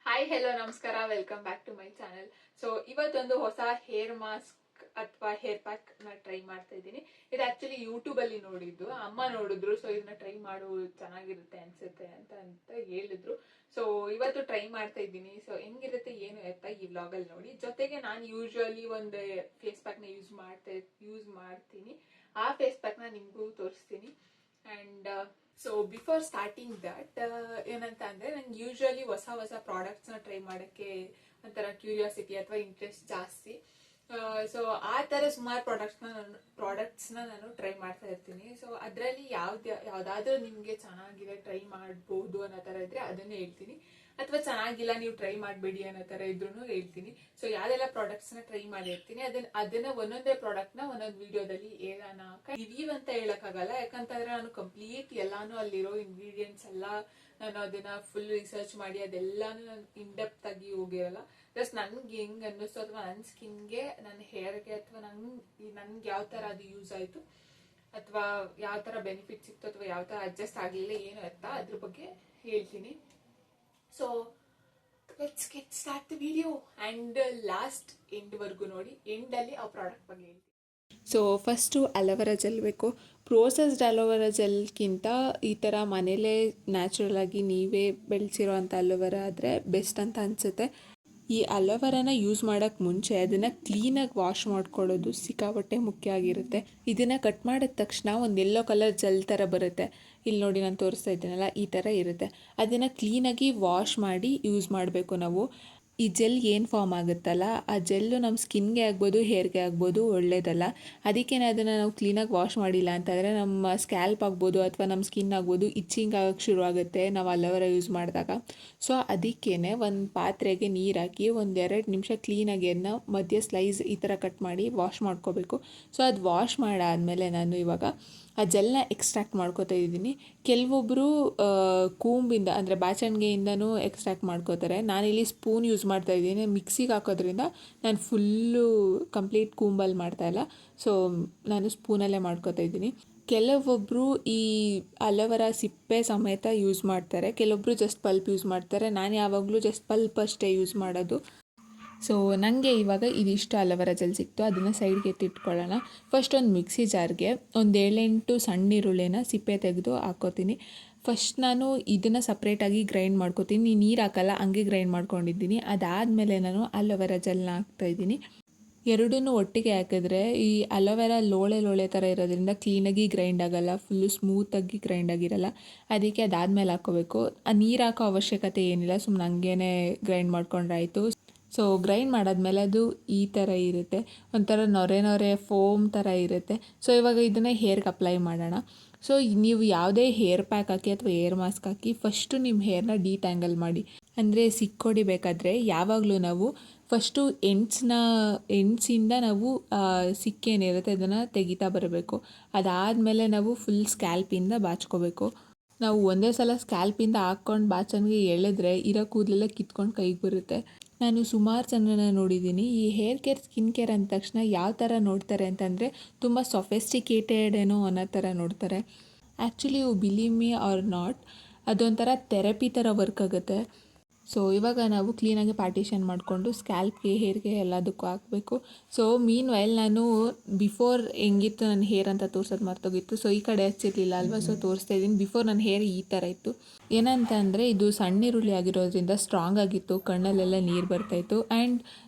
Hi hello ನಮಸ್ಕಾರ, welcome back to my channel. So ಇವತ್ತೊಂದು ಹೊಸ ಹೇರ್ ಮಾಸ್ಕ್ ಅಥವಾ ಹೇರ್ ಪ್ಯಾಕ್ ನ ಟ್ರೈ ಮಾಡ್ತಾ ಇದ್ದೀನಿ. ಇದು ಆಕ್ಚುಲಿ ಯೂಟ್ಯೂಬ್ ಅಲ್ಲಿ ನೋಡಿದ್ದು, ಅಮ್ಮ ನೋಡಿದ್ರು. ಸೊ ಇದನ್ನ ಟ್ರೈ ಮಾಡು, ಚೆನ್ನಾಗಿರುತ್ತೆ ಅನ್ಸುತ್ತೆ ಅಂತ ಹೇಳಿದ್ರು. ಸೊ ಇವತ್ತು ಟ್ರೈ ಮಾಡ್ತಾ ಇದ್ದೀನಿ. ಸೊ ಹೆಂಗಿರುತ್ತೆ ಏನು ಎತ್ತ ಈ ವ್ಲಾಗ್ ಅಲ್ಲಿ ನೋಡಿ. ಜೊತೆಗೆ ನಾನು ಯೂಶುವಲಿ ಒಂದು ಫೇಸ್ ಪ್ಯಾಕ್ ನ ಯೂಸ್ ಮಾಡ್ತೀನಿ. ಆ ಫೇಸ್ ಪ್ಯಾಕ್ ನ ನಿಮ್ಗೂ ತೋರಿಸ್ತೀನಿ. And so before starting that ಏನಂತ ಅಂದ್ರೆ, ನಂಗೆ ಯೂಶುವಲಿ ಹೊಸ ಹೊಸ ಪ್ರಾಡಕ್ಟ್ಸ್ ನ ಟ್ರೈ ಮಾಡಕ್ಕೆ ಒಂಥರ ಕ್ಯೂರಿಯಾಸಿಟಿ ಅಥವಾ ಇಂಟ್ರೆಸ್ಟ್ ಜಾಸ್ತಿ. ಸೊ ಆ ತರ ಸುಮಾರು ಪ್ರಾಡಕ್ಟ್ಸ್ ನಾನು ಟ್ರೈ ಮಾಡ್ತಾ ಇರ್ತೀನಿ. ಸೊ ಅದರಲ್ಲಿ ಯಾವ್ದಾದ್ರೂ ನಿಮ್ಗೆ ಚೆನ್ನಾಗಿದೆ, ಟ್ರೈ ಮಾಡ್ಬೋದು ಅನ್ನೋ ತರ ಇದ್ರೆ ಅದನ್ನೇ ಹೇಳ್ತೀನಿ. ಅಥವಾ ಚೆನ್ನಾಗಿಲ್ಲ, ನೀವು ಟ್ರೈ ಮಾಡಬೇಡಿ ಅನ್ನೋ ತರ ಇದ್ರು ಹೇಳ್ತೀನಿ. ಸೊ ಯಾವ್ದೆಲ್ಲ ಪ್ರಾಡಕ್ಟ್ಸ್ ನ ಟ್ರೈ ಮಾಡಿರ್ತೀನಿ ಅದನ್ನ ಒಂದೊಂದೇ ಪ್ರಾಡಕ್ಟ್ ನ ಒಂದೊಂದು ವಿಡಿಯೋದಲ್ಲಿ ಹೇಳೋಣ. ರಿವ್ಯೂ ಅಂತ ಹೇಳಕ್ಕಾಗಲ್ಲ, ಯಾಕಂತಂದ್ರೆ ನಾನು ಕಂಪ್ಲೀಟ್ ಎಲ್ಲಾನು ಅಲ್ಲಿರೋ ಇಂಗ್ರೀಡಿಯೆಂಟ್ಸ್ ಎಲ್ಲ ನಾನು ಅದನ್ನ ಫುಲ್ ರಿಸರ್ಚ್ ಮಾಡಿ ಅದೆಲ್ಲಾನು ನಾನು ಇನ್ ಡೆಪ್ತ್ ಆಗಿ ಹೋಗಿರಲ್ಲ. ಜಸ್ಟ್ ನನ್ಗೆ ಹೆಂಗ್ ಅನ್ನಿಸ್ತು ಅಥವಾ ನನ್ನ ಸ್ಕಿನ್ಗೆ, ನನ್ನ ಹೇರ್ಗೆ, ಅಥವಾ ನನ್ಗೆ ಯಾವ ತರ ಅದು ಯೂಸ್ ಆಯ್ತು, ಅಥವಾ ಯಾವ ತರ ಬೆನಿಫಿಟ್ ಸಿಕ್ತು, ಅಥವಾ ಯಾವ ತರ ಅಡ್ಜಸ್ಟ್ ಆಗ್ಲಿಲ್ಲ ಏನು ಅಂತ ಅದ್ರ ಬಗ್ಗೆ ಹೇಳ್ತೀನಿ. So let's get start the video. And last end ವರ್ಗು ನೋಡಿ. ಎಂಡ್ ಅಲ್ಲಿ ಆ ಪ್ರಾಡಕ್ಟ್ ಬಗ್ಗೆ ಹೇಳ್ತೀನಿ. ಸೊ ಫಸ್ಟು ಅಲೋವೆರಾ ಜೆಲ್ ಬೇಕು. ಪ್ರೋಸೆಸ್ಡ್ ಅಲೋವೆರಾ ಜೆಲ್ಗಿಂತ ಈ ಥರ ಮನೇಲೇ ನ್ಯಾಚುರಲ್ ಆಗಿ ನೀವೇ ಬೆಳೆಸಿರೋ ಅಂಥ ಅಲೋವೆರಾ ಆದರೆ ಬೆಸ್ಟ್ ಅಂತ ಅನಿಸುತ್ತೆ. ಈ ಅಲೋವೆರಾನ ಯೂಸ್ ಮಾಡೋಕ್ಕೆ ಮುಂಚೆ ಅದನ್ನು ಕ್ಲೀನಾಗಿ ವಾಶ್ ಮಾಡ್ಕೊಳ್ಳೋದು ಸಿಕ್ಕಾಪಟ್ಟೆ ಮುಖ್ಯ ಆಗಿರುತ್ತೆ. ಇದನ್ನು ಕಟ್ ಮಾಡಿದ ತಕ್ಷಣ ಒಂದು ಯೆಲ್ಲೋ ಕಲರ್ ಜೆಲ್ ಥರ ಬರುತ್ತೆ. ಇಲ್ಲಿ ನೋಡಿ, ನಾನು ತೋರಿಸ್ತಾ ಇದ್ದೀನಲ್ಲ, ಈ ಥರ ಇರುತ್ತೆ. ಅದನ್ನು ಕ್ಲೀನಾಗಿ ವಾಶ್ ಮಾಡಿ ಯೂಸ್ ಮಾಡಬೇಕು ನಾವು. ಈ ಜೆಲ್ ಏನು ಫಾರ್ಮ್ ಆಗುತ್ತಲ್ಲ, ಆ ಜೆಲ್ಲು ನಮ್ಮ ಸ್ಕಿನ್ಗೆ ಆಗ್ಬೋದು, ಹೇರ್ಗೆ ಆಗ್ಬೋದು, ಒಳ್ಳೇದಲ್ಲ. ಅದಕ್ಕೇ ಅದನ್ನು ನಾವು ಕ್ಲೀನಾಗಿ ವಾಶ್ ಮಾಡಿಲ್ಲ ಅಂತಂದರೆ ನಮ್ಮ ಸ್ಕ್ಯಾಲ್ಪ್ ಆಗ್ಬೋದು ಅಥವಾ ನಮ್ಮ ಸ್ಕಿನ್ ಆಗ್ಬೋದು ಇಚ್ಚಿಂಗ್ ಆಗೋಕ್ಕೆ ಶುರು ಆಗುತ್ತೆ ನಾವು ಅಲೋವೆರಾ ಯೂಸ್ ಮಾಡಿದಾಗ. ಸೊ ಅದಕ್ಕೇ ಒಂದು ಪಾತ್ರೆಗೆ ನೀರು ಹಾಕಿ 1-2 ನಿಮಿಷ ಕ್ಲೀನಾಗಿ ಅದನ್ನ ಮಧ್ಯ ಸ್ಲೈಸ್ ಈ ಥರ ಕಟ್ ಮಾಡಿ ವಾಶ್ ಮಾಡ್ಕೋಬೇಕು. ಸೊ ಅದು ವಾಶ್ ಮಾಡಾದಮೇಲೆ ನಾನು ಇವಾಗ ಆ ಜೆಲ್ನ ಎಕ್ಸ್ಟ್ರಾಕ್ಟ್ ಮಾಡ್ಕೋತಾ ಇದ್ದೀನಿ. ಕೆಲವೊಬ್ಬರು ಕೂಂಬಿಂದ ಅಂದರೆ ಬಾಚಣಿಗೆಯಿಂದನೂ ಎಕ್ಸ್ಟ್ರಾಕ್ಟ್ ಮಾಡ್ಕೋತಾರೆ. ನಾನಿಲ್ಲಿ ಸ್ಪೂನ್ ಯೂಸ್ ಮಾಡ್ತಾ ಇದ್ದೀನಿ. ಮಿಕ್ಸಿಗೆ ಹಾಕೋದ್ರಿಂದ ನಾನು ಫುಲ್ಲು ಕಂಪ್ಲೀಟ್ ಕೂಂಬಲ್ಲಿ ಮಾಡ್ತಾಯಿಲ್ಲ. ಸೊ ನಾನು ಸ್ಪೂನಲ್ಲೇ ಮಾಡ್ಕೋತಾ ಇದ್ದೀನಿ. ಕೆಲವೊಬ್ಬರು ಈ ಅಲೋವೆರಾ ಸಿಪ್ಪೆ ಸಮೇತ ಯೂಸ್ ಮಾಡ್ತಾರೆ, ಕೆಲವೊಬ್ಬರು ಜಸ್ಟ್ ಪಲ್ಪ್ ಯೂಸ್ ಮಾಡ್ತಾರೆ. ನಾನು ಯಾವಾಗಲೂ ಜಸ್ಟ್ ಪಲ್ಪ್ ಅಷ್ಟೇ ಯೂಸ್ ಮಾಡೋದು. ಸೊ ನನಗೆ ಇವಾಗ ಇದಿಷ್ಟು ಅಲೋವೆರಾ ಜೆಲ್ ಸಿಕ್ತು, ಅದನ್ನು ಸೈಡ್ಗೆ ಎತ್ತಿಟ್ಕೊಳ್ಳೋಣ. ಫಸ್ಟ್ ಒಂದು ಮಿಕ್ಸಿ ಜಾರ್ಗೆ ಒಂದು 7-8 ಸಣ್ಣ ಈರುಳ್ಳಿನ ಸಿಪ್ಪೆ ತೆಗೆದು ಹಾಕ್ಕೋತೀನಿ. ಫಸ್ಟ್ ನಾನು ಇದನ್ನು ಸಪ್ರೇಟಾಗಿ ಗ್ರೈಂಡ್ ಮಾಡ್ಕೋತೀನಿ. ನೀರು ಹಾಕಲ್ಲ, ಹಂಗೆ ಗ್ರೈಂಡ್ ಮಾಡ್ಕೊಂಡಿದ್ದೀನಿ. ಅದಾದಮೇಲೆ ನಾನು ಅಲೋವೆರಾ ಜೆಲ್ನ ಹಾಕ್ತಾಯಿದ್ದೀನಿ. ಎರಡನ್ನೂ ಒಟ್ಟಿಗೆ ಹಾಕಿದ್ರೆ ಈ ಅಲೋವೆರಾ ಲೋಳೆ ಥರ ಇರೋದ್ರಿಂದ ಕ್ಲೀನಾಗಿ ಗ್ರೈಂಡ್ ಆಗೋಲ್ಲ, ಫುಲ್ಲು ಸ್ಮೂತಾಗಿ ಗ್ರೈಂಡ್ ಆಗಿರಲ್ಲ. ಅದಕ್ಕೆ ಅದಾದಮೇಲೆ ಹಾಕ್ಕೋಬೇಕು. ನೀರು ಹಾಕೋ ಅವಶ್ಯಕತೆ ಏನಿಲ್ಲ, ಸುಮ್ಮನೆ ಹಂಗೇ ಗ್ರೈಂಡ್ ಮಾಡ್ಕೊಂಡ್ರೆ ಆಯಿತು. ಸೊ ಗ್ರೈಂಡ್ ಮಾಡಾದ್ಮೇಲೆ ಅದು ಈ ಥರ ಇರುತ್ತೆ, ಒಂಥರ ನೊರೆ ಫೋಮ್ ಥರ ಇರುತ್ತೆ. ಸೊ ಇವಾಗ ಇದನ್ನು ಹೇರ್ಗೆ ಅಪ್ಲೈ ಮಾಡೋಣ. ಸೊ ನೀವು ಯಾವುದೇ ಹೇರ್ ಪ್ಯಾಕ್ ಹಾಕಿ ಅಥವಾ ಹೇರ್ ಮಾಸ್ಕ್ ಹಾಕಿ ಫಸ್ಟು ನಿಮ್ಮ ಹೇರ್ನ ಡಿಟ್ಯಾಂಗಲ್ ಮಾಡಿ. ಅಂದರೆ ಸಿಕ್ಕೊಡಿಬೇಕಾದ್ರೆ ಯಾವಾಗಲೂ ನಾವು ಫಸ್ಟು ಎಂಡ್ಸಿಂದ ನಾವು ಸಿಕ್ಕೇನಿರುತ್ತೆ ಅದನ್ನು ತೆಗಿತಾ ಬರಬೇಕು. ಅದಾದಮೇಲೆ ನಾವು ಫುಲ್ ಸ್ಕ್ಯಾಲ್ಪಿಂದ ಬಾಚ್ಕೋಬೇಕು. ನಾವು ಒಂದೇ ಸಲ ಸ್ಕ್ಯಾಲ್ಪಿಂದ ಹಾಕ್ಕೊಂಡು ಬಾಚಣಿಗೆ ಎಳೆದ್ರೆ ಇರೋ ಕೂದಲೆಲ್ಲ ಕಿತ್ಕೊಂಡು ಕೈಗೆ ಬರುತ್ತೆ. ನಾನು ಸುಮಾರು ಜನನ ನೋಡಿದ್ದೀನಿ. ಈ ಹೇರ್ ಕೇರ್, ಸ್ಕಿನ್ ಕೇರ್ ಅಂದ ತಕ್ಷಣ ಯಾವ ಥರ ನೋಡ್ತಾರೆ ಅಂತಂದರೆ ತುಂಬ ಸೊಫೆಸ್ಟಿಕೇಟೆಡ್ ಏನೋ ಅನ್ನೋ ಥರ ನೋಡ್ತಾರೆ. ಆ್ಯಕ್ಚುಲಿ ಇವು ಬಿಲೀವ್ ಮಿ ಆರ್ ನಾಟ್, ಅದೊಂಥರ ಥೆರಪಿ ಥರ ವರ್ಕ್ ಆಗುತ್ತೆ. ಸೊ ಇವಾಗ ನಾವು ಕ್ಲೀನಾಗಿ ಪಾರ್ಟಿಷನ್ ಮಾಡಿಕೊಂಡು ಸ್ಕ್ಯಾಲ್ಪ್ಗೆ, ಹೇರ್ಗೆ ಎಲ್ಲದಕ್ಕೂ ಹಾಕಬೇಕು. ಸೊ ಮೀನ್ ವೈಲ್ ನಾನು ಬಿಫೋರ್ ಹೆಂಗಿತ್ತು ನನ್ನ ಹೇರ್ ಅಂತ ತೋರ್ಸೋದು ಮರ್ತೋಗಿತ್ತು. ಸೊ ಈ ಕಡೆ ಹಚ್ಚಿರಲಿಲ್ಲ ಅಲ್ವಾ, ಸೊ ತೋರಿಸ್ತಾ ಇದ್ದೀನಿ. ಬಿಫೋರ್ ನನ್ನ ಹೇರ್ ಈ ಥರ ಇತ್ತು. ಏನಂತ ಅಂದರೆ ಇದು ಸಣ್ಣ ಈರುಳ್ಳಿ ಆಗಿರೋದ್ರಿಂದ ಸ್ಟ್ರಾಂಗ್ ಆಗಿತ್ತು, ಕಣ್ಣಲ್ಲೆಲ್ಲ ನೀರು ಬರ್ತಾಯಿತ್ತು. ಆ್ಯಂಡ್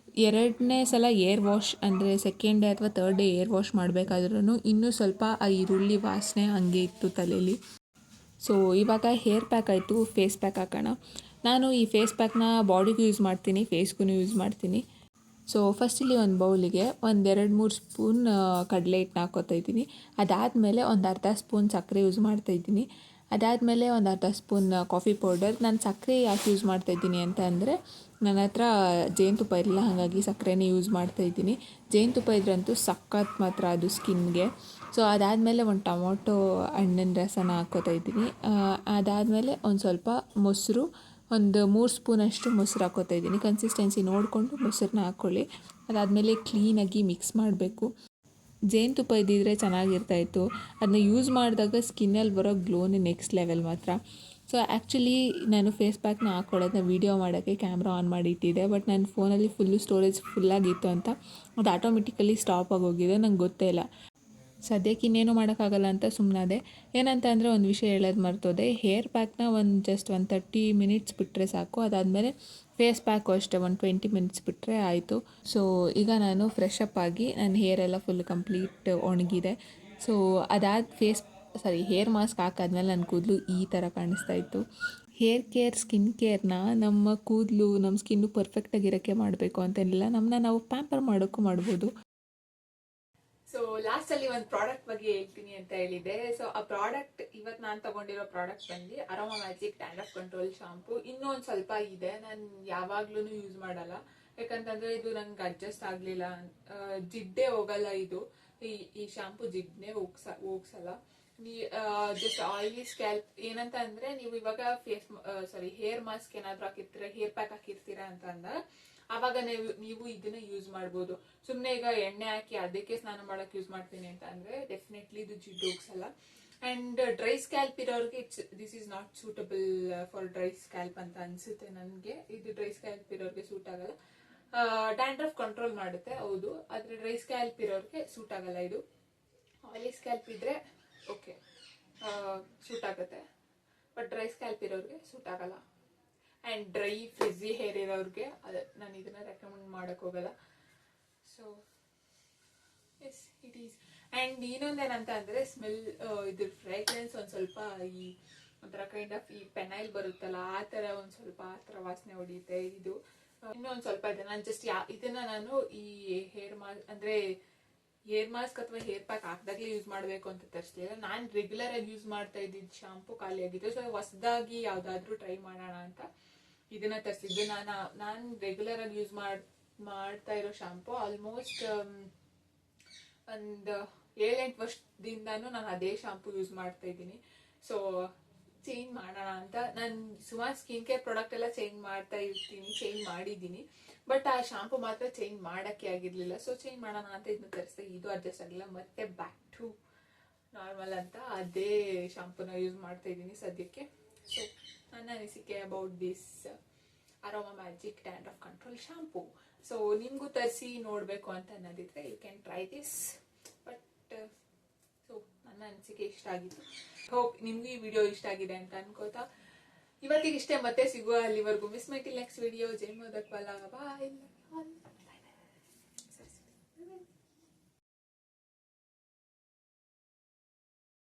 2ನೇ ಸಲ ಏರ್ ವಾಶ್ ಅಂದರೆ 2nd ಡೇ ಅಥವಾ 3rd ಡೇ ಏರ್ ವಾಶ್ ಮಾಡಬೇಕಾದ್ರೂ ಇನ್ನೂ ಸ್ವಲ್ಪ ಆ ಈರುಳ್ಳಿ ವಾಸನೆ ಹಂಗೆ ಇತ್ತು ತಲೆಯಲ್ಲಿ. ಸೊ ಇವಾಗ ಹೇರ್ ಪ್ಯಾಕ್ ಆಯಿತು, ಫೇಸ್ ಪ್ಯಾಕ್ ಹಾಕೋಣ. ನಾನು ಈ ಫೇಸ್ ಪ್ಯಾಕ್ನ ಬಾಡಿಗೂ ಯೂಸ್ ಮಾಡ್ತೀನಿ, ಫೇಸ್ಗೂ ಯೂಸ್ ಮಾಡ್ತೀನಿ. ಸೊ ಫಸ್ಟ್ ಇಲ್ಲಿ ಒಂದು ಬೌಲಿಗೆ 1-2-3 ಸ್ಪೂನ್ ಕಡಲೆ ಹಿಟ್ಟನ್ನ ಹಾಕೋತಾ ಇದ್ದೀನಿ. ಅದಾದಮೇಲೆ ಒಂದು ಅರ್ಧ ಸ್ಪೂನ್ ಸಕ್ಕರೆ ಯೂಸ್ ಮಾಡ್ತಾಯಿದ್ದೀನಿ. ಅದಾದಮೇಲೆ ಒಂದು ಅರ್ಧ ಸ್ಪೂನ್ ಕಾಫಿ ಪೌಡರ್. ನಾನು ಸಕ್ಕರೆ ಯಾಕೆ ಯೂಸ್ ಮಾಡ್ತಾಯಿದ್ದೀನಿ ಅಂತ ಅಂದರೆ, ನನ್ನ ಹತ್ರ ಜೇನುತುಪ್ಪ ಇರಲಿಲ್ಲ, ಹಾಗಾಗಿ ಸಕ್ಕರೆನೇ ಯೂಸ್ ಮಾಡ್ತಾಯಿದ್ದೀನಿ. ಜೇನುತುಪ್ಪ ಇದ್ರಂತೂ ಸಖತ್ ಮಾತ್ರ ಅದು ಸ್ಕಿನ್ಗೆ. ಸೊ ಅದಾದಮೇಲೆ ಒಂದು ಟೊಮೊಟೊ ಹಣ್ಣಿನ ರಸನ ಹಾಕ್ಕೋತಾ ಇದ್ದೀನಿ. ಅದಾದಮೇಲೆ ಒಂದು ಸ್ವಲ್ಪ ಮೊಸರು, ಒಂದು 3 ಸ್ಪೂನಷ್ಟು ಮೊಸರು ಹಾಕ್ಕೋತಾ ಇದ್ದೀನಿ. ಕನ್ಸಿಸ್ಟೆನ್ಸಿ ನೋಡಿಕೊಂಡು ಮೊಸರನ್ನ ಹಾಕ್ಕೊಳ್ಳಿ. ಅದಾದಮೇಲೆ ಕ್ಲೀನಾಗಿ ಮಿಕ್ಸ್ ಮಾಡಬೇಕು. ಜೇನುತುಪ್ಪ ಇದ್ದಿದ್ರೆ ಚೆನ್ನಾಗಿರ್ತಾಯಿತ್ತು. ಅದನ್ನ ಯೂಸ್ ಮಾಡಿದಾಗ ಸ್ಕಿನ್ನಲ್ಲಿ ಬರೋ ಗ್ಲೋನೇ ನೆಕ್ಸ್ಟ್ ಲೆವೆಲ್ ಮಾತ್ರ. ಸೊ ಆ್ಯಕ್ಚುಲಿ ನಾನು ಫೇಸ್ ಪ್ಯಾಕ್ನ ಹಾಕ್ಕೊಳ್ಳೋದನ್ನ ವೀಡಿಯೋ ಮಾಡೋಕ್ಕೆ ಕ್ಯಾಮ್ರಾ ಆನ್ ಮಾಡಿ ಇಟ್ಟಿದ್ದೆ. ಬಟ್ ನನ್ನ ಫೋನಲ್ಲಿ ಫುಲ್ಲು ಸ್ಟೋರೇಜ್ ಫುಲ್ಲಾಗಿತ್ತು ಅಂತ ಅದು ಆಟೋಮೆಟಿಕಲಿ ಸ್ಟಾಪ್ ಆಗೋಗಿದೆ, ನಂಗೆ ಗೊತ್ತೇ ಇಲ್ಲ. ಸದ್ಯಕ್ಕೆ ಇನ್ನೇನು ಮಾಡೋಕ್ಕಾಗಲ್ಲ ಅಂತ ಸುಮ್ಮನಾದೆ. ಏನಂತ ಅಂದರೆ ಒಂದು ವಿಷಯ ಹೇಳೋದು ಮರ್ತೋದೆ. ಹೇರ್ ಪ್ಯಾಕ್ನ ಜಸ್ಟ್ 30 ಮಿನಿಟ್ಸ್ ಬಿಟ್ಟರೆ ಸಾಕು. ಅದಾದಮೇಲೆ ಫೇಸ್ ಪ್ಯಾಕು ಅಷ್ಟೇ 20 ಮಿನಿಟ್ಸ್ ಬಿಟ್ಟರೆ ಆಯಿತು. ಸೊ ಈಗ ನಾನು ಫ್ರೆಶ್ ಅಪ್ ಆಗಿ ನನ್ನ ಹೇರೆಲ್ಲ ಫುಲ್ ಕಂಪ್ಲೀಟ್ ಒಣಗಿದೆ. ಸೊ ಹೇರ್ ಮಾಸ್ಕ್ ಹಾಕಾದ್ಮೇಲೆ ನನ್ನ ಕೂದಲು ಈ ಥರ ಕಾಣಿಸ್ತಾ ಇತ್ತು. ಹೇರ್ ಕೇರ್, ಸ್ಕಿನ್ ಕೇರ್ನ ನಮ್ಮ ಕೂದಲು, ನಮ್ಮ ಸ್ಕಿನ್ನು ಪರ್ಫೆಕ್ಟಾಗಿರೋಕ್ಕೆ ಮಾಡಬೇಕು ಅಂತೇನಿಲ್ಲ, ನಮ್ಮನ್ನ ನಾವು ಪ್ಯಾಂಪರ್ ಮಾಡೋಕ್ಕೂ ಮಾಡ್ಬೋದು. ಸೊ ಲಾಸ್ಟ್ ಅಲ್ಲಿ ಒಂದು ಪ್ರಾಡಕ್ಟ್ ಬಗ್ಗೆ ಹೇಳ್ತೀನಿ ಅಂತ ಹೇಳಿದೆ. ಸೊ ಆ ಪ್ರಾಡಕ್ಟ್ ಇವತ್ತು ನಾನು ತಗೊಂಡಿರೋ ಪ್ರಾಡಕ್ಟ್ ಬಂದು aroma Magic dandruff control shampoo. ಇನ್ನೂ ಒಂದು ಸ್ವಲ್ಪ ಇದೆ, ನಾನು ಯಾವಾಗ್ಲೂ ಯೂಸ್ ಮಾಡಲ್ಲ, ಯಾಕಂತಂದ್ರೆ ಇದು ನಂಗೆ ಅಡ್ಜಸ್ಟ್ ಆಗ್ಲಿಲ್ಲ. ಜಿಡ್ಡೇ ಹೋಗಲ್ಲ ಇದು, ಈ ಶಾಂಪು ಜಿಡ್ನೇ ಹೋಗ್ಸಲ್ಲ. Just oily scalp. ಏನಂತ ಅಂದ್ರೆ ನೀವು ಇವಾಗ ಹೇರ್ ಮಾಸ್ಕ್ ಏನಾದ್ರು ಹಾಕಿರ್ತೀರಾ, ಹೇರ್ ಪ್ಯಾಕ್ ಹಾಕಿರ್ತೀರಾ ಅಂತ ಅಂದಾಗ ಆವಾಗ ನೀವು ಇದನ್ನ ಯೂಸ್ ಮಾಡ್ಬೋದು. ಸುಮ್ಮನೆ ಈಗ ಎಣ್ಣೆ ಹಾಕಿ ಅದಕ್ಕೆ ಸ್ನಾನ ಮಾಡಕ್ ಯೂಸ್ ಮಾಡ್ತೀನಿ ಅಂತ ಅಂದ್ರೆ ಡೆಫಿನೆಟ್ಲಿ ಇದು ಜಿಡ್ಡು ಹೋಗ್ಸಲ್ಲ. ಅಂಡ್ ಡ್ರೈ ಸ್ಕ್ಯಾಲ್ಪ್ ಇರೋರಿಗೆ this is not suitable for dry scalp ಅಂತ ಅನ್ಸುತ್ತೆ ನನಗೆ. ಇದು ಡ್ರೈ ಸ್ಕ್ಯಾಲ್ಪ್ ಇರೋರಿಗೆ ಸೂಟ್ ಆಗಲ್ಲ. ಡ್ಯಾಂಡ್ರಫ್ ಕಂಟ್ರೋಲ್ ಮಾಡುತ್ತೆ ಹೌದು, ಆದ್ರೆ ಡ್ರೈ ಸ್ಕ್ಯಾಲ್ಪ್ ಇರೋರಿಗೆ ಸೂಟ್ ಆಗಲ್ಲ ಇದು. ಆಯಿಲಿ ಸ್ಕ್ಯಾಲ್ಪ್ ಇದ್ರೆ ಓಕೆ ಸೂಟ್ ಆಗುತ್ತೆ, ಬಟ್ ಡ್ರೈ ಸ್ಕ್ಯಾಲ್ಪ್ ಇರೋರಿಗೆ ಸೂಟ್ ಆಗಲ್ಲ. ಆ್ಯಂಡ್ ಡ್ರೈ ಫ್ರಿಝಿ ಹೇರ್ ಇರೋರಿಗೆ ನಾನು ಇದನ್ನ ರೆಕಮೆಂಡ್ ಮಾಡಕ್ ಹೋಗಲ್ಲ. So as it is. And ಇನ್ನೊಂದೇನಂತ ಅಂದರೆ ಸ್ಮೆಲ್, ಇದ್ರ ಫ್ರೇಗ್ರೆನ್ಸ್ ಒಂದು ಸ್ವಲ್ಪ ಈ ಒಂಥರ ಕೈಂಡ್ ಆಫ್ ಈ ಪೆನೈಲ್ ಬರುತ್ತಲ್ಲ ಆ ಥರ ಒಂದು ಸ್ವಲ್ಪ ಆ ಥರ ವಾಸನೆ ಹೊಡಿಯುತ್ತೆ ಇದು. ಇನ್ನೊಂದು ಸ್ವಲ್ಪ ಇದೆ. ನಾನು ಜಸ್ಟ್ ಇದನ್ನ ನಾನು ಈ ಹೇರ್ ಮಾಸ್ಕ್ ಅಥವಾ ಹೇರ್ ಪ್ಯಾಕ್ ಹಾಕ್ದಾಗ್ಲೇ ಯೂಸ್ ಮಾಡಬೇಕು ಅಂತ ತರಿಸಲಿಲ್ಲ. ನಾನು ರೆಗ್ಯುಲರ್ ಆಗಿ ಯೂಸ್ ಮಾಡ್ತಾ ಇದ್ದಿದ್ದು ಶಾಂಪು ಖಾಲಿ ಆಗಿತ್ತು. ಸೊ ಹೊಸದಾಗಿ ಯಾವುದಾದ್ರೂ ಟ್ರೈ ಮಾಡೋಣ ಅಂತ ಇದನ್ನ ತರಿಸಿದ್ದು. ನಾನು ರೆಗ್ಯುಲರ್ ಆಗಿ ಯೂಸ್ ಮಾಡ್ತಾ ಇರೋ ಶಾಂಪು ಆಲ್ಮೋಸ್ಟ್ ಒಂದು 7-8 ವರ್ಷದಿಂದಾನು ನಾನು ಅದೇ ಶಾಂಪು ಯೂಸ್ ಮಾಡ್ತಾ ಇದ್ದೀನಿ. ಸೊ ಚೇಂಜ್ ಮಾಡೋಣ ಅಂತ ನಾನು ಸುಮಾರು ಸ್ಕಿನ್ ಕೇರ್ ಪ್ರಾಡಕ್ಟ್ ಎಲ್ಲ ಚೇಂಜ್ ಮಾಡಿದ್ದೀನಿ, ಬಟ್ ಆ ಶಾಂಪು ಮಾತ್ರ ಚೇಂಜ್ ಮಾಡೋಕ್ಕೆ ಆಗಿರ್ಲಿಲ್ಲ. ಸೊ ಚೇಂಜ್ ಮಾಡೋಣ ಅಂತ ಇದನ್ನ ತರಿಸಿದೆ. ಇದು ಅಡ್ಜಸ್ಟ್ ಆಗಿಲ್ಲ, ಮತ್ತೆ ಬ್ಯಾಕ್ ಟು ನಾರ್ಮಲ್ ಅಂತ ಅದೇ ಶಾಂಪೂನ ಯೂಸ್ ಮಾಡ್ತಾ ಇದ್ದೀನಿ ಸದ್ಯಕ್ಕೆ. ಸೊ ನನ್ನ ಅನಿಸಿಕೆ about this Aroma Magic dandruff control shampoo. So ನಿಮಗೂ ತರಿಸಿ ನೋಡಬೇಕು ಅಂತ ಅನ್ನೋದಿದ್ರೆ you can try this. But so ನನ್ನ ಅನಿಸಿಕೆ ಇಷ್ಟ ಆಗಿತ್ತು. ಹೋಪ್ ನಿಮ್ಗೂ ಈ ವಿಡಿಯೋ ಇಷ್ಟ ಆಗಿದೆ ಅಂತ ಅನ್ಕೋತಾ ಇವತ್ತಿಗೆ ಇಷ್ಟೇ. ಮತ್ತೆ ಸಿಗುವ, ಅಲ್ಲಿವರೆಗೂ miss my till next video. Jai Modakwala, bye.